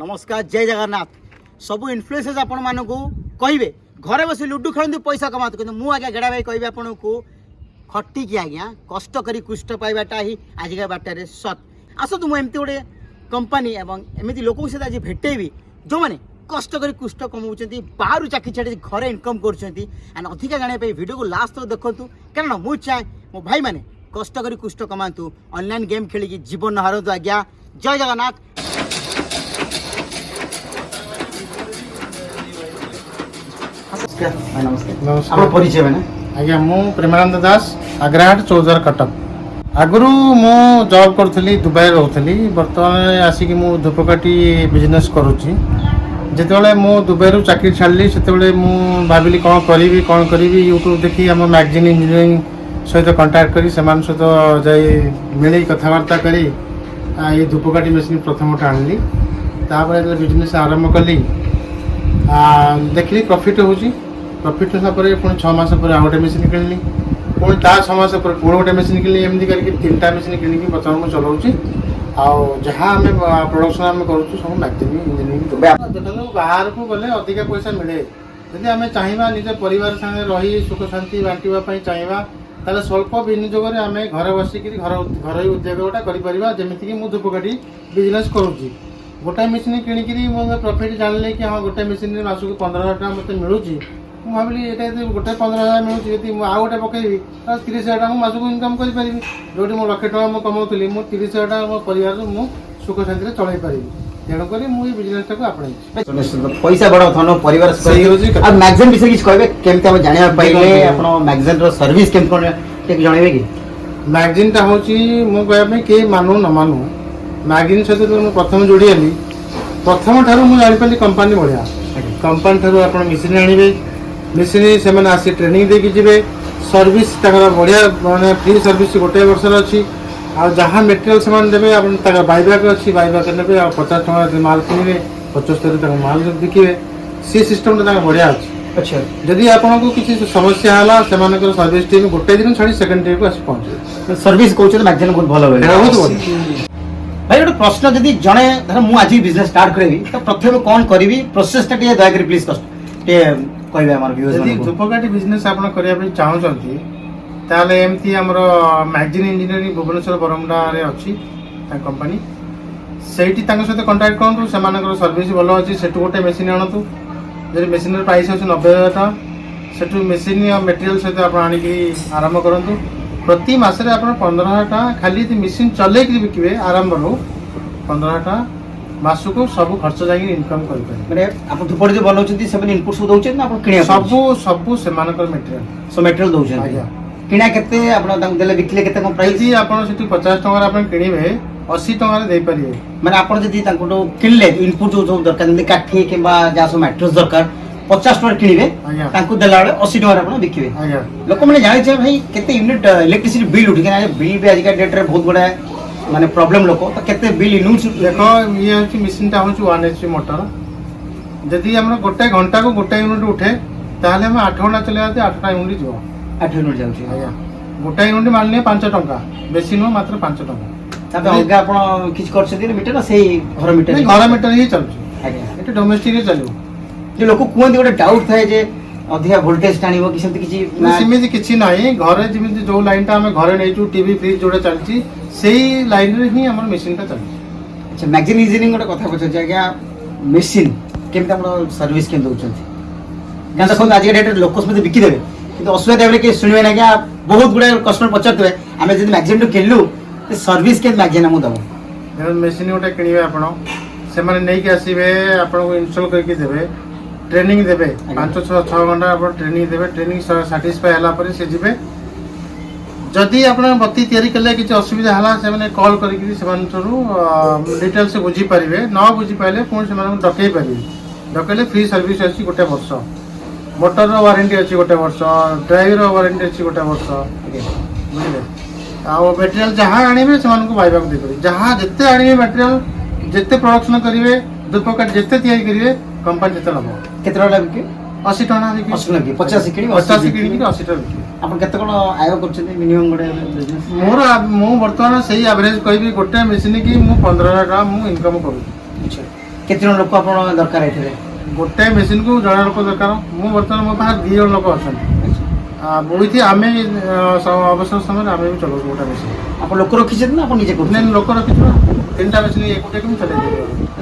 नमस्कार जय जगन्नाथ सबू इन्फ्लुएंसर्स आपण मानकू कहिबे घरे बस लुडु खेलते पैसा कमाते कि मुझे आज्ञा गेड़ा भाई कहि आपन को खटिकी आज्ञा कष्ट करी कुष्ट पाइबाटा ही आजिका बाटर सत आसतु मुझे एमती गोटे कंपानी एवं एमती लोक सहित आज भेटेबी जो मैंने कष्ट करी कुष्ट कमाउछंती बाहर चाकरी छाड़ी घरे इनकम करुछंती एंड अधिका जाना वीडियो को लास्ट तक देखंतु कारण मु चाहे मो भाई माने कष्ट करी कुष्ट कमातु ऑनलाइन गेम खेलिकी जीवन हारतु आज्ञा जय जगन्नाथ। नमस्कार परिचय मैंने आज्ञा मु प्रेमानंद दास आग्राहाट चौजार कटक आगु मु जॉब करी दुबई रोली बर्तमान आसिक मु धूपकाठी बिजनेस करुच्ची जिते मु दुबई चाकरी छाड़ी से भाविली कौन करी यूट्यूब देखी आम मैगजीन इंजीनियरिंग सहित कंटाक्ट करी से सहित जाई मिले कथबार्ता करी ये धूपकाठी मेसीन प्रथम आनली बिजनेस आरंभ कली देखली प्रॉफिट होची प्रॉफिट होसा पर पुणी 6 मास पर आउटे मेसीन किनली पुणी ता 6 मास पर पुणी गोटे मेसीन किनली एमदी करके 3टा मेसीन किनकी बर्तमान मु चलाउची आउ जहाँ आम प्रोडक्शन आम करूँ सब मैगजीन इंजीनियरिंग बाहर को गले अधिक पैसा मिले यदि आम चाहिए निज परिवार संगे रही सुख शांति बांटापी चाहिए ताले स्वल्प विनियोग आम घर बसिक घर उद्योग गोटा करमीक मुझे धूपकाठी बिजनेस करुच्ची गोटे मेसीन किणिकी प्रॉफिट जानले कि हाँ गोटे मेसीन मासक 15,000 टका मत मिलूँ ମୁଁ ଭାବିଲି ଏଇଟା ଯଦି ଗୋଟେ 15,000 ମିଳୁଛି ଯଦି ମୁଁ ଆଉ ଗୋଟେ ପକେଇବି ତାହେଲେ 30,000 ଟଙ୍କା ମୁଁ ମାସକୁ ଇନକମ୍ କରିପାରିବି ଯେଉଁଠି ମୁଁ 1,00,000 ଟଙ୍କା ମୁଁ କମାଉଥିଲି ମୁଁ 30,000 ଟଙ୍କା ମୋ ପରିବାରକୁ ମୁଁ ସୁଖ ଶାନ୍ତିରେ ଚଳାଇ ପାରିବି ତେଣୁକରି ମୁଁ ଏଇ ବିଜନେସଟାକୁ ଆପଣେଇଛି। ପଇସା ବଡ଼ ଧନ ପରିବାର ଆଉ ମ୍ୟାଗଜିନ୍ ବିଷୟରେ କିଛି କହିବେ କେମିତି ଆମେ ଜାଣିବା ପାଇଲେ ଆପଣ ମ୍ୟାଗଜିନ୍ର ସର୍ଭିସ୍ କେମିତି କ'ଣ ଟିକେ ଜଣାଇବେ କି? ମ୍ୟାଗଜିନ୍ଟା ହେଉଛି ମୁଁ କହିବା ପାଇଁ କେହି ମାନୁ ନ ମାନୁ ମ୍ୟାଗଜିନ୍ ସହିତ ମୁଁ ପ୍ରଥମେ ଯୋଡ଼ି ହେଲି ପ୍ରଥମ ଠାରୁ ମୁଁ ଜାଣିପାରିଲି କମ୍ପାନୀ ବଢ଼ିଆ କମ୍ପାନୀ ଠାରୁ ଆପଣ ମେସିନ୍ ଆଣିବେ मेसीन से आसी ट्रेनिंग देकी जीवे सर्विस बढ़िया माने फ्री सर्विस गोटे वर्ष अच्छी आ जहाँ मेटेरियल से देवे बाइबैक अच्छी बाइबैक ने 50 टका माल किनबे 75 टका माल बिके सी सिस्टम बढ़िया अच्छी। अच्छा जदि आपको किसी समस्या है सर्विस टीम गोटे दिन छाड़ी सेकेंड डे को आसी पहुँचे सर्विस कहते मैगजीन बहुत भल बहुत भाई गोटे प्रश्न जदि जड़े धर मुझे आज बिजनेस स्टार्ट करेंगी तो प्रथम कौन करी प्रोसेसटा दयाकोरी प्लीज कष्ट यदि धूपकाठी बिजनेस आप चाहते ताले एमती आमर मैगजीन इंजीनियरिंग भुवनेश्वर बरमुडा अच्छी कंपनी सहीटी सहित कंटाक्ट करूँ से सर्विस भल अच्छी से गोटे मेसीन आणतु जब मेसीन प्राइस अच्छे 90,000 टका से मेसीन मेटेरियल सहित आप आरंभ करूँ प्रति मसरे आप 15,000 टका खाली मेसीन चल बिके आरंभ 15,000 टका मासको सब खर्च जाई इनकम कर माने आप धूपकाठी जो बनाउछंती सब इनपुट सब दउछन ना आप किनिया सब से मानकर मेटेरियल सो मेटेरियल दउछन आज्ञा किना केते आपण तांग देले बिकले केते कोन प्राइस जी आपण सेठी 50 टका आपण किनिबे 80 टका रे दे परिबे माने आपण जदी तांको किनले इनपुट जो दरकार जदी काठी किबा जासो मैट्रेस दरकार 50 टका किनिबे तांको देला बेले 80 टका आपण बिकिबे आज्ञा लोक माने जानि छै भाई केते यूनिट इलेक्ट्रिसिटी बिल उठी के बिल भी आज का डेट रे बहुत बड़ा माने प्रॉब्लम लोक तो केते बिल यूनिट देखो ये होची मशीन ता होची 1 एचपी मोटर जदी हमरा गोटे घंटा को गोटे यूनिट उठे ताहले हम 8 घंटा चलेते 8 यूनिट जो 8 यूनिट जाउची आया गोटे यूनिट मानले 5 टका बेसी न मात्र 5 टका ताबे अलगा आपण किछ कर सके मीटर ना सेही घर मीटर ही चलची आया एटा डोमेस्टिक रे चलियो जे लोक कोन गोटे डाउट थाए जे अधिका वोल्टेज टाणीबो कि सेमति किछि सिमिति किछि नाही घरे जिमिति जो लाइन ता हम घरे नेचू टीवी फ्रिज जोडे चलची सेही लाइन रे ही हमर मशीन ता चलची। अच्छा मैगजीन इंजीनियरिंग गोटे कथा पछ आज्ञा मशीन केमति हमर सर्विस केम दउछंती ना देखो आज के डेट लोक स्मिति बिकि देबे किंतु असुविधा देबे कि सुनिबे ना क्या बहुत गुडे कस्टमर पछतबे आमे जदी मैगजीन तो किनलु ते सर्विस के मैगजीन हम दबो जब मशीन गोटे किनिबे आपण से माने नै के आसीबे आपण को इंस्टॉल करके देबे ट्रेनिंग देबे 5-6 घंटा आप ट्रेनिंग देबे ट्रेनिंग सैटिस्फाई हला पर से जिबे जदि आप बत्ती तैयारी कले किसी असुविधा है से मैंने कॉल करके डिटेल से बुझी पारे न बुझी पारे पुणी से डकई पारे डकैले फ्री सर्विस अच्छी गोटे वर्ष मोटर वारंटी अच्छी गोटे वर्ष ड्राइवर वारंटी अच्छी गोटे वर्ष बुझे आ मटेरियल जहाँ आने से बाइबा देते जहाँ जिते आने मटेरियल जिते प्रोडक्शन करेंगे धूपकाठी जिते तैयारी करेंगे कंपनी जिते नब केते बिके 80 टका बिके 50 किणी 80 किणी 80 टका बिके आपण केते कोन आय करछथि मिनिमम गोटे बिजनेस मोर मु वर्तमान सही एवरेज कहबी गोटे मशीन की मु 15,000 टका मु इनकम करू। अच्छा କେତେ ଜଣ ଲୋକ ଆପଣ ଦରକାର ହେଇଥିବେ? गोटे मेसीन को जड़े लोक दरकार मु बर्तमान मो पाखे 2 जन लोक अच्छा बोईथी आम अवसर समय आम भी चलाऊ गोटे मेसीन आप लोक रखी ना आप निजे नहीं लोक रखी 3टा मेसीन एकुटे कि चलाई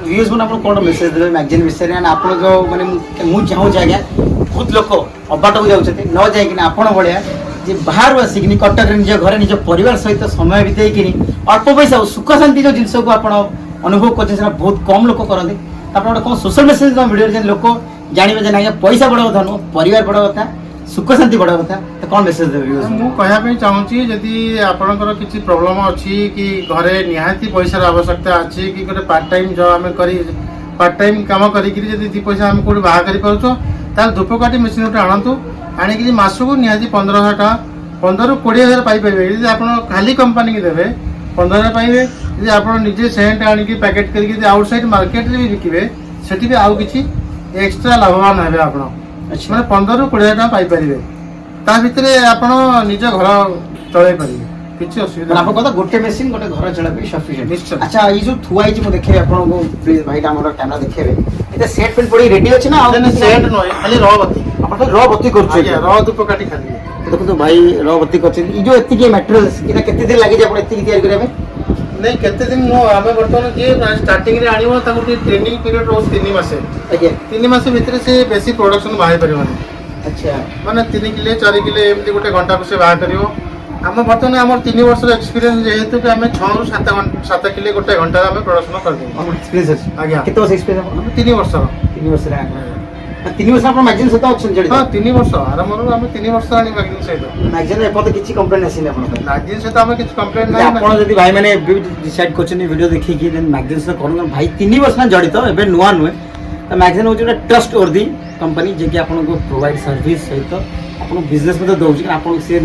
व्यूअर्स मैंने आपको कौन मेसेज देवे मैगजीन विषय में आप जो माने मु चाहूँ आज्ञा बहुत लोक अबाट को जाऊँ न जाइकिना आपण भाया जे बाहर आसिक कटक निज घर निज परिवार सहित समय बितेकिन अल्प पैसा सुख शांति जो जिनस को आप अनुभव करते बहुत कम लोक करते आप कौन सोशल मेसेज भिडियो लोक जानवे जे ना पैसा बड़ कथा नुह परिवार बड़ कथा सुख शांति बड़ कथा तो कौन मेसेज देवे? मु कहया चाहूँगी जदि आपणकर किसी प्रोब्लेम अच्छी कि घरे निहाती पैसार आवश्यकता अच्छी कि गोटे पार्ट टाइम जॉब आम कर पार्ट टाइम कम करी जदि 2 पैसा आम कौट बाहर कर धूपकाठी मेसीन गोटे आणतु आणिकी मासक निहाती 15,000 टका 15,000 ରୁ 20,000 पाइपर आप खाली कंपनी की देवे 15,000 पाइबे जी आप निजे सेंट आणिकी पैकेट करके आउटसाइड मार्केट भी बिकिबे सेठी भी आउ किछि एक्स्ट्रा लाभवान हेबे आपण मैंने 15,000 ରୁ 20,000 टका पाइपर ता भितर आप निज घर चलाई पारे किसी असुविधा आप कहता गोटे मेसीन गोटे घर चला सफिशिएंट निश्चय। अच्छा ये जो थुआई मु देखे आपको प्लीज भाई हमर कैमरा देखेबे एते सेट पेन पड़ी रेडी अछि ना सेंट नय खाली र बत्ती आप र बत्ती करछु आज्ञा र धूपकाठी खाली देखो तो भाई र बत्ती करछि ई जो एतिके मटेरियल्स इना केते दिन लागि जे आपण एतिके तैयार करबे? नहीं केते दिन मो आमे वर्तमान जे स्टार्टिंग रे आनिबो ताको ट्रेनिंग पीरियड रोज 3 मास आज्ञा 3 मास भीतर से बेसी प्रोडक्शन बाहाय परिबो अच्छा माने 3 किलो 4 किलो एमती गोटे घंटा को से बाहर करिवो आम बर्तमान आम 3 वर्ष एक्सपीरियंस जेहेतु कि आम 6 ରୁ 7 किलो गोटे घंटा आम प्रोडक्शन कर देबो हमर एक्सपीरियंस अछि आज्ञा केते वर्ष एक्सपीरियंस आपण? 3 वर्ष 3 वर्ष रा 3 वर्ष आपण मैगजीन सहित अछि जड़ी हाँ 3 वर्ष आराम आम 3 वर्ष आनी मैगजीन सहित मैगजीन एपते किछि कंप्लेंट आसी नै आपण मैगजीन सहित आम किसी कंप्लेंट आपण नहीं जदि भाई माने डिसाइड करछन वीडियो देखि कि मैगजीन से करू भाई 3 वर्ष ना जड़ित एबे नुआ नुए तो मैगजीन हो जे ट्रस्ट वर्दी कंपनी जे कि आपण को प्रोवाइड सर्विस सहित आपण बिजनेस में दउछि कि आपण से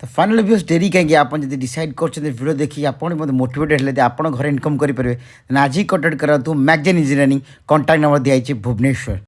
तो फाइनल व्यूअर्स डेरी कहीं आप डिसाइड कर वीडियो देखिए आपड़ मोटिवेटेड हेल्ले आप घर इनकम करेंगे आज ही कॉन्टैक्ट करूँ मैगजीन इंजीनियरिंग कॉन्टैक्ट नंबर दिखाई भुवनेश्वर।